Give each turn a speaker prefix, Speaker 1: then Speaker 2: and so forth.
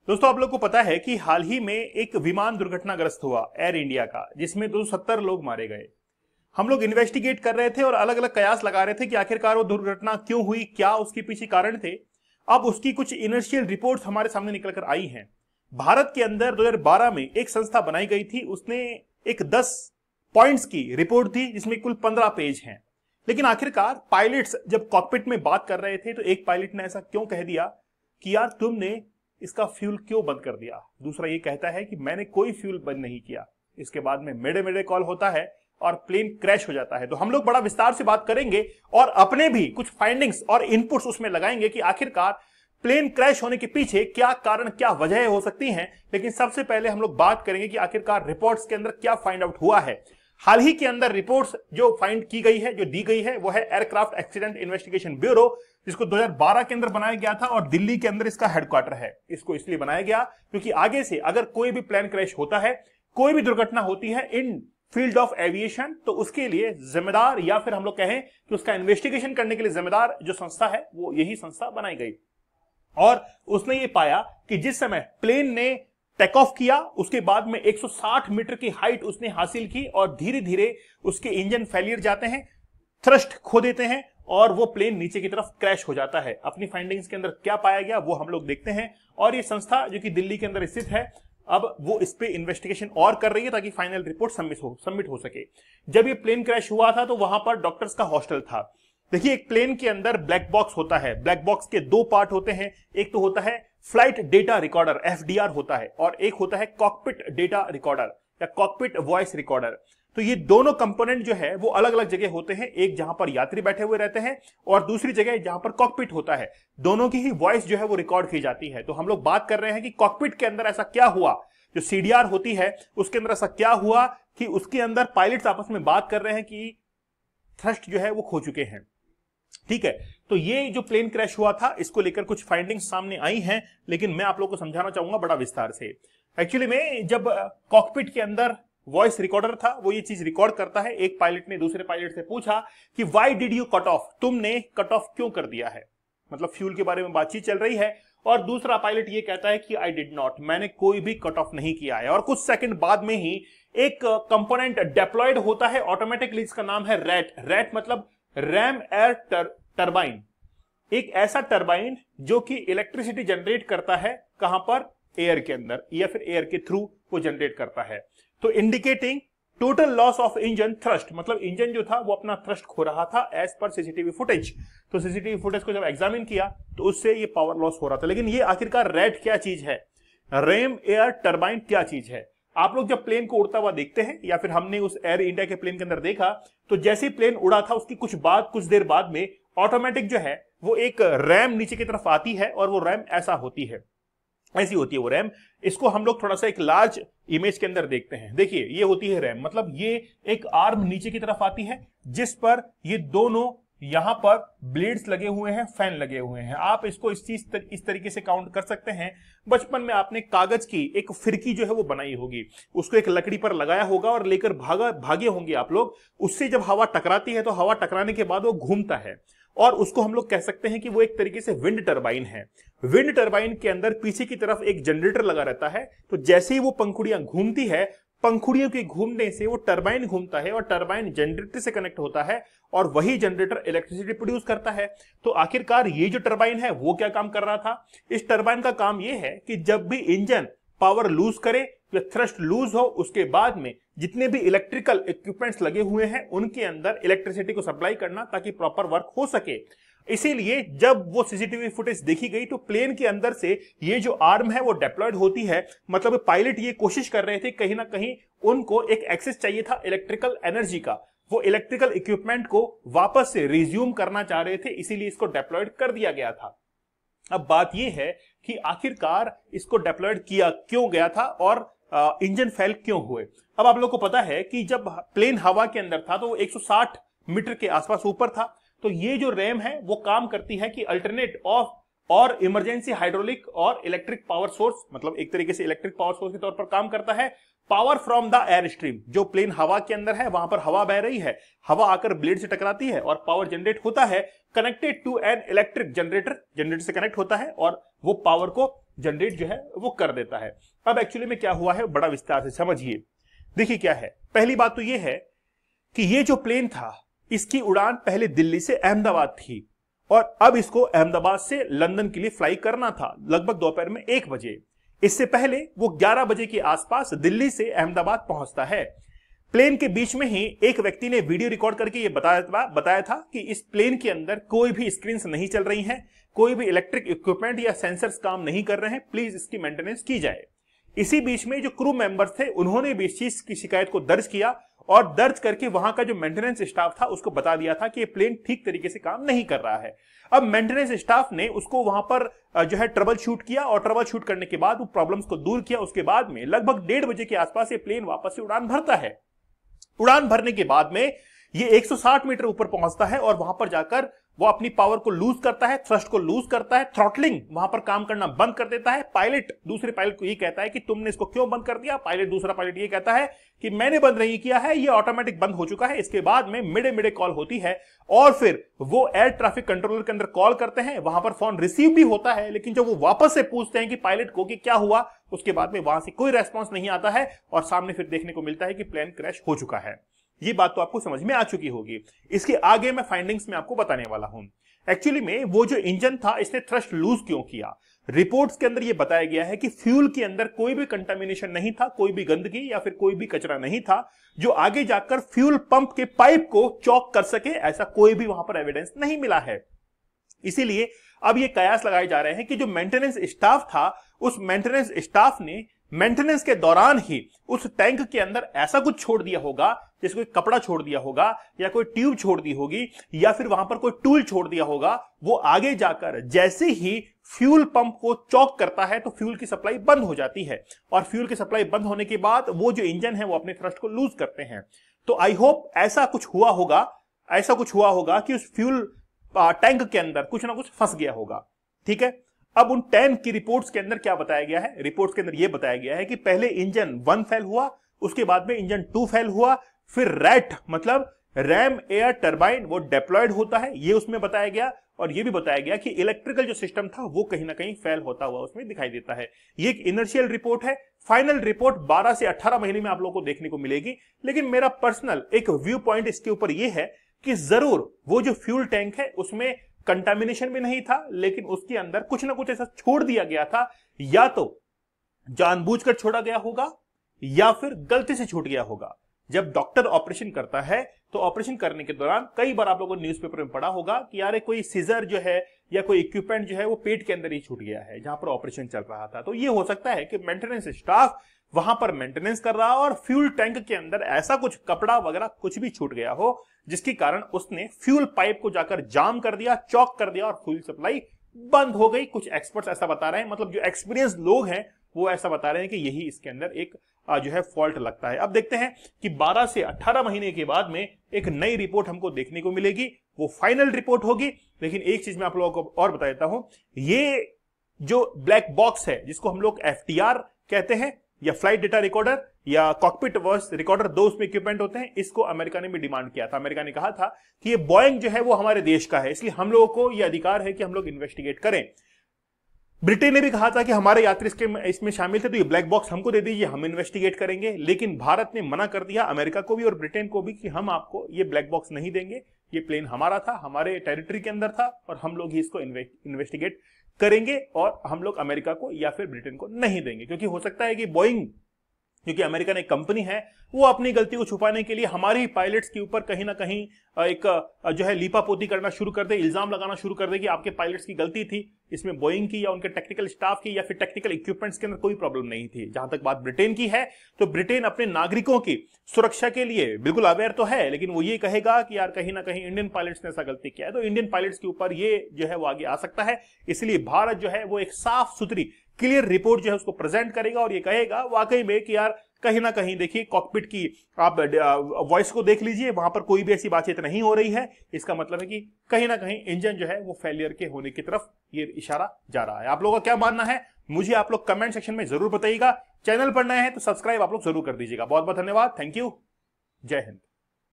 Speaker 1: दोस्तों, आप लोग को पता है कि हाल ही में एक विमान दुर्घटनाग्रस्त हुआ एयर इंडिया का, जिसमें 270 लोग मारे गए। हम लोग इन्वेस्टिगेट कर रहे थे और अलग अलग कयास लगा रहे थे कि आखिरकार वो दुर्घटना क्यों हुई, क्या उसके पीछे कारण थे। अब उसकी कुछ इनिशियल रिपोर्ट्स हमारे सामने निकल कर आई हैं। भारत के अंदर 2012 में एक संस्था बनाई गई थी, उसने एक 10 पॉइंट्स की रिपोर्ट दी जिसमें कुल 15 पेज हैं। लेकिन आखिरकार पायलट्स जब कॉकपिट में बात कर रहे थे तो एक पायलट ने ऐसा क्यों कह दिया कि यार तुमने इसका फ्यूल क्यों बंद कर दिया। दूसरा ये कहता है कि मैंने कोई फ्यूल बंद नहीं किया। इसके बाद में मेडे मेडे कॉल होता है और प्लेन क्रैश हो जाता है। तो हम लोग बड़ा विस्तार से बात करेंगे और अपने भी कुछ फाइंडिंग्स और इनपुट्स उसमें लगाएंगे कि आखिरकार प्लेन क्रैश होने के पीछे क्या कारण, क्या वजह हो सकती हैं। लेकिन सबसे पहले हम लोग बात करेंगे कि आखिरकार रिपोर्ट्स के अंदर क्या फाइंड आउट हुआ है। हाल ही के अंदर रिपोर्ट्स जो फाइंड की गई है, जो दी गई है, वो है एयरक्राफ्ट एक्सीडेंट इन्वेस्टिगेशन ब्यूरो, जिसको 2012 के अंदर बनाया गया था और दिल्ली के अंदर इसका हेडक्वार्टर है। इसको इसलिए बनाया गया क्योंकि आगे से अगर कोई भी प्लेन क्रैश होता है, कोई भी दुर्घटना होती है इन फील्ड ऑफ एविएशन, तो उसके लिए जिम्मेदार या फिर हम लोग कहें कि उसका इन्वेस्टिगेशन करने के लिए जिम्मेदार जो संस्था है वो यही संस्था बनाई गई। और उसने ये पाया कि जिस समय प्लेन ने टेक ऑफ किया, उसके बाद में 160 मीटर की हाइट उसने हासिल की और धीरे धीरे उसके इंजन फेलियर जाते हैं, थ्रस्ट खो देते हैं और वो प्लेन नीचे की तरफ क्रैश हो जाता है। अपनी फाइंडिंग्स के अंदर क्या पाया गया वो हम लोग देखते हैं। और ये संस्था जो कि दिल्ली के अंदर स्थित है, अब वो इस पे इन्वेस्टिगेशन और कर रही है ताकि फाइनल रिपोर्ट सबमिट हो सके। जब ये प्लेन क्रैश हुआ था तो वहां पर डॉक्टर्स का हॉस्टल था। देखिए, एक प्लेन के अंदर ब्लैक बॉक्स होता है। ब्लैक बॉक्स के दो पार्ट होते हैं। एक तो होता है फ्लाइट डेटा रिकॉर्डर, एफडीआर होता है, और एक होता है कॉकपिट डेटा रिकॉर्डर या कॉकपिट वॉइस रिकॉर्डर। तो ये दोनों कंपोनेंट जो है वो अलग अलग जगह होते हैं। एक जहां पर यात्री बैठे हुए रहते हैं और दूसरी जगह जहां पर कॉकपिट होता है। दोनों की ही वॉइस जो है वो रिकॉर्ड की जाती है। तो हम लोग बात कर रहे हैं कि कॉकपिट के अंदर ऐसा क्या हुआ, जो सीडीआर होती है उसके अंदर ऐसा क्या हुआ कि उसके अंदर पायलट्स आपस में बात कर रहे हैं कि थ्रस्ट जो है वो खो चुके हैं। ठीक है, तो ये जो प्लेन क्रैश हुआ था इसको लेकर कुछ फाइंडिंग्स सामने आई हैं, लेकिन मैं आप लोगों को समझाना चाहूंगा बड़ा विस्तार से। एक्चुअली में जब कॉकपिट के अंदर वॉइस रिकॉर्डर था, वो ये चीज रिकॉर्ड करता है। एक पायलट ने दूसरे पायलट से पूछा कि why did you cut off, तुमने कट ऑफ क्यों कर दिया है। मतलब फ्यूल के बारे में बातचीत चल रही है और दूसरा पायलट ये कहता है कि आई डिड नॉट, मैंने कोई भी कट ऑफ नहीं किया है। और कुछ सेकंड बाद में ही एक कंपोनेंट डिप्लॉयड होता है ऑटोमेटिकली, इसका नाम है रैट। रैट मतलब रैम एयर टरबाइन, एक ऐसा टरबाइन जो कि इलेक्ट्रिसिटी जनरेट करता है। कहां पर? एयर के अंदर या फिर एयर के थ्रू वो जनरेट करता है। तो indicating total loss of engine thrust, मतलब इंजन जो था वो अपना थ्रस्ट खो रहा था एज पर सीसीटीवी फुटेज। तो सीसीटीवी फुटेज को जब एग्जामिन किया तो उससे ये पावर लॉस हो रहा था। लेकिन ये आखिरकार रैट क्या चीज है, रैम एयर टरबाइन क्या चीज है? आप लोग जब प्लेन को उड़ता हुआ देखते हैं या फिर हमने उस एयर इंडिया के प्लेन के अंदर देखा, तो जैसे ही प्लेन उड़ा था उसकी कुछ देर बाद में ऑटोमेटिक जो है वो एक रैम नीचे की तरफ आती है और वो रैम ऐसा होती है, ऐसी होती है वो रैम। इसको हम लोग थोड़ा सा एक लार्ज इमेज के अंदर देखते हैं। देखिए, ये होती है रैम, मतलब ये एक आर्म नीचे की तरफ आती है जिस पर ये दोनों यहां पर ब्लेड्स लगे हुए हैं, फैन लगे हुए हैं। आप इसको इस तरीके से काउंट कर सकते हैं। बचपन में आपने कागज की एक फिरकी जो है वो बनाई होगी, उसको एक लकड़ी पर लगाया होगा और लेकर भागे होंगे आप लोग। उससे जब हवा टकराती है तो हवा टकराने के बाद वो घूमता है और उसको हम लोग कह सकते हैं कि वो एक तरीके से विंड टरबाइन है। विंड टरबाइन के अंदर पीछे की तरफ एक जनरेटर लगा रहता है। तो जैसे ही वो पंखुड़ियां घूमती है, पंखुड़ियों के घूमने से वो टरबाइन घूमता है और टरबाइन जनरेटर से कनेक्ट होता है और वही जनरेटर इलेक्ट्रिसिटी प्रोड्यूस करता है। तो आखिरकार ये जो टरबाइन है वो क्या काम कर रहा था? इस टरबाइन का काम ये है कि जब भी इंजन पावर लूज करे या थ्रस्ट लूज हो, उसके बाद में जितने भी इलेक्ट्रिकल इक्विपमेंट्स लगे हुए हैं उनके अंदर इलेक्ट्रिसिटी को सप्लाई करना ताकि प्रॉपर वर्क हो सके। इसीलिए जब वो सीसीटीवी फुटेज देखी गई तो प्लेन के अंदर से ये जो आर्म है वो डिप्लॉयड होती है। मतलब पायलट ये कोशिश कर रहे थे, कहीं ना कहीं उनको एक एक्सेस चाहिए था इलेक्ट्रिकल एनर्जी का, वो इलेक्ट्रिकल इक्विपमेंट को वापस से रिज्यूम करना चाह रहे थे, इसीलिए इसको डिप्लॉयड कर दिया गया था। अब बात यह है कि आखिरकार इसको डिप्लॉयड किया क्यों गया था और इंजन फेल क्यों हुए। अब आप लोग को पता है कि जब प्लेन हवा के अंदर था तो वो 160 मीटर के आसपास ऊपर था। तो ये जो रैम है वो काम करती है कि अल्टरनेट ऑफ और इमरजेंसी हाइड्रोलिक और इलेक्ट्रिक पावर सोर्स, मतलब एक तरीके से इलेक्ट्रिक पावर सोर्स के तौर पर काम करता है। Power from the air stream, जो प्लेन हवा के अंदर है वहां पर हवा बह रही है, हवा आकर ब्लेड से टकराती है और पावर जनरेट होता है, connected to an electric generator, generator से कनेक्ट होता है और वो पावर को जनरेट जो है वो कर देता है। अब एक्चुअली में क्या हुआ है बड़ा विस्तार से समझिए। देखिए क्या है, पहली बात तो ये है कि ये जो प्लेन था इसकी उड़ान पहले दिल्ली से अहमदाबाद थी और अब इसको अहमदाबाद से लंदन के लिए फ्लाई करना था लगभग दोपहर में 1 बजे। इससे पहले वो 11 बजे के आसपास दिल्ली से अहमदाबाद पहुंचता है। प्लेन के बीच में ही एक व्यक्ति ने वीडियो रिकॉर्ड करके ये बताया था कि इस प्लेन के अंदर कोई भी स्क्रीन नहीं चल रही हैं, कोई भी इलेक्ट्रिक इक्विपमेंट या सेंसर्स काम नहीं कर रहे हैं, प्लीज इसकी मेंटेनेंस की जाए। इसी बीच में जो क्रू मेंबर्स थे उन्होंने भी इस चीज की शिकायत को दर्ज किया और दर्ज करके वहां का जो मेंटेनेंस स्टाफ था उसको बता दिया था कि ये प्लेन ठीक तरीके से काम नहीं कर रहा है। अब मेंटेनेंस स्टाफ ने उसको वहां पर जो है ट्रबल शूट किया और ट्रबल शूट करने के बाद वो प्रॉब्लम्स को दूर किया। उसके बाद में लगभग 1:30 बजे के आसपास ये प्लेन वापस से उड़ान भरता है। उड़ान भरने के बाद में ये 160 मीटर ऊपर पहुंचता है और वहां पर जाकर वो अपनी पावर को लूज करता है, थ्रस्ट को लूज करता है, थ्रॉटलिंग वहां पर काम करना बंद कर देता है। पायलट दूसरे पायलट को ये कहता है कि तुमने इसको क्यों बंद कर दिया। दूसरा पायलट ये कहता है कि मैंने बंद नहीं किया है, ये ऑटोमेटिक बंद हो चुका है। इसके बाद में मिडे कॉल होती है और फिर वो एयर ट्रैफिक कंट्रोलर के अंदर कॉल करते हैं। वहां पर फोन रिसीव भी होता है, लेकिन जब वो वापस से पूछते हैं कि पायलट को कि क्या हुआ, उसके बाद में वहां से कोई रेस्पॉन्स नहीं आता है और सामने फिर देखने को मिलता है कि प्लेन क्रैश हो चुका है। ये बात तो आपको समझ में आ चुकी होगी। इसके आगे मैं फाइंडिंग्स में आपको बताने वाला हूं। एक्चुअली में वो जो इंजन था इसने थ्रस्ट लूज क्यों किया। रिपोर्ट्स के अंदर यह बताया गया है कि फ्यूल के अंदर कोई भी कंटामिनेशन नहीं था, कोई भी गंदगी या फिर कोई भी कचरा नहीं था जो आगे जाकर फ्यूल पंप के पाइप को चौक कर सके, ऐसा कोई भी वहां पर एविडेंस नहीं मिला है। इसीलिए अब ये कयास लगाए जा रहे हैं कि जो मेंटेनेंस स्टाफ था उस मेंटेनेंस स्टाफ ने मेंटेनेंस के दौरान ही उस टैंक के अंदर ऐसा कुछ छोड़ दिया होगा, जैसे कोई कपड़ा छोड़ दिया होगा या कोई ट्यूब छोड़ दी होगी या फिर वहां पर कोई टूल छोड़ दिया होगा। वो आगे जाकर जैसे ही फ्यूल पंप को चॉक करता है तो फ्यूल की सप्लाई बंद हो जाती है और फ्यूल की सप्लाई बंद होने के बाद वो जो इंजन है वो अपने थ्रस्ट को लूज करते हैं। तो आई होप ऐसा कुछ हुआ होगा कि उस फ्यूल टैंक के अंदर कुछ ना कुछ फंस गया होगा। ठीक है, अब उन टैंक की रिपोर्ट्स के अंदर क्या बताया गया है। रिपोर्ट्स के अंदर यह बताया गया है कि पहले इंजन 1 फेल हुआ, उसके बाद में इंजन 2 फेल हुआ, फिर रैट मतलब रैम एयर टरबाइन वो डिप्लॉयड होता है, ये उसमें बताया गया। और यह भी बताया गया कि इलेक्ट्रिकल जो सिस्टम था वो कहीं ना कहीं फेल होता हुआ उसमें दिखाई देता है। ये एक इनर्शियल रिपोर्ट है। फाइनल रिपोर्ट 12 से 18 महीने में आप लोगों को देखने को मिलेगी। लेकिन मेरा पर्सनल एक व्यू पॉइंट इसके ऊपर यह है कि जरूर वो जो फ्यूल टैंक है उसमें कंटामिनेशन भी नहीं था, लेकिन उसके अंदर कुछ ना कुछ ऐसा छोड़ दिया गया था, या तो जानबूझकर छोड़ा गया होगा या फिर गलती से छूट गया होगा। जब डॉक्टर ऑपरेशन करता है तो ऑपरेशन करने के दौरान कई बार आप लोगों ने न्यूज़पेपर में पढ़ा होगा कि यार कोई सीजर जो है या कोई इक्विपमेंट जो है वो पेट के अंदर ही छूट गया है जहां पर ऑपरेशन चल रहा था। तो ये हो सकता है कि मेंटेनेंस स्टाफ वहां पर मेंटेनेंस कर रहा हो और फ्यूल टैंक के अंदर ऐसा कुछ कपड़ा वगैरह कुछ भी छूट गया हो जिसके कारण उसने फ्यूल पाइप को जाकर जाम कर दिया, चॉक कर दिया और फ्यूल सप्लाई बंद हो गई। कुछ एक्सपर्ट्स ऐसा बता रहे हैं, मतलब जो एक्सपीरियंस लोग हैं वो ऐसा बता रहे हैं कि यही इसके अंदर एक जो है फॉल्ट लगता है। अब देखते हैं कि 12 से 18 महीने के बाद में एक नई रिपोर्ट हमको देखने को मिलेगी, वो फाइनल रिपोर्ट होगी। लेकिन एक चीज मैं आप लोगों को और बता देता हूं, ये जो ब्लैक बॉक्स है जिसको हम लोग FTR कहते हैं या फ्लाइट डेटा रिकॉर्डर या कॉकपिट वॉइस रिकॉर्डर, दो उसमें इक्विपमेंट होते हैं, इसको अमेरिका ने भी डिमांड किया था। अमेरिका ने कहा था कि ये बोइंग जो है वो हमारे देश का है, इसलिए हम लोगों को ये अधिकार है कि हम लोग इन्वेस्टिगेट करें। ब्रिटेन ने भी कहा था कि हमारे यात्री इसमें शामिल थे तो ये ब्लैक बॉक्स हमको दे दीजिए, हम इन्वेस्टिगेट करेंगे। लेकिन भारत ने मना कर दिया, अमेरिका को भी और ब्रिटेन को भी, कि हम आपको ये ब्लैक बॉक्स नहीं देंगे, ये प्लेन हमारा था, हमारे टेरिटरी के अंदर था और हम लोग ही इसको इन्वेस्टिगेट करेंगे और हम लोग अमेरिका को या फिर ब्रिटेन को नहीं देंगे। क्योंकि हो सकता है कि बोइंग क्योंकि अमेरिकन एक कंपनी है, वो अपनी गलती को छुपाने के लिए हमारे ही पायलट्स के ऊपर कहीं ना कहीं एक जो है लीपापोती करना शुरू कर दे, इल्जाम लगाना शुरू कर दे कि आपके पायलट्स की गलती थी। इसमें बोइंग की या उनके टेक्निकल स्टाफ की या फिर टेक्निकल इक्विपमेंट्स के अंदर कोई प्रॉब्लम नहीं थी। जहां तक बात ब्रिटेन की है तो ब्रिटेन अपने नागरिकों की सुरक्षा के लिए बिल्कुल अवेयर तो है, लेकिन वो ये कहेगा कि यार कहीं ना कहीं इंडियन पायलट्स ने ऐसा गलती किया है, तो इंडियन पायलट्स के ऊपर ये जो है वो आगे आ सकता है। इसलिए भारत जो है वो एक साफ सुथरी क्लियर रिपोर्ट जो है उसको प्रेजेंट करेगा और ये कहेगा वाकई में कि यार कहीं ना कहीं देखिए कॉकपिट की आप वॉइस को देख लीजिए, वहां पर कोई भी ऐसी बातचीत नहीं हो रही है। इसका मतलब है कि कहीं ना कहीं इंजन जो है वो फेलियर के होने की तरफ ये इशारा जा रहा है। आप लोगों का क्या मानना है मुझे आप लोग कमेंट सेक्शन में जरूर बताइएगा। चैनल पर नए हैं तो सब्सक्राइब आप लोग जरूर कर दीजिएगा। बहुत बहुत धन्यवाद, थैंक यू, जय हिंद।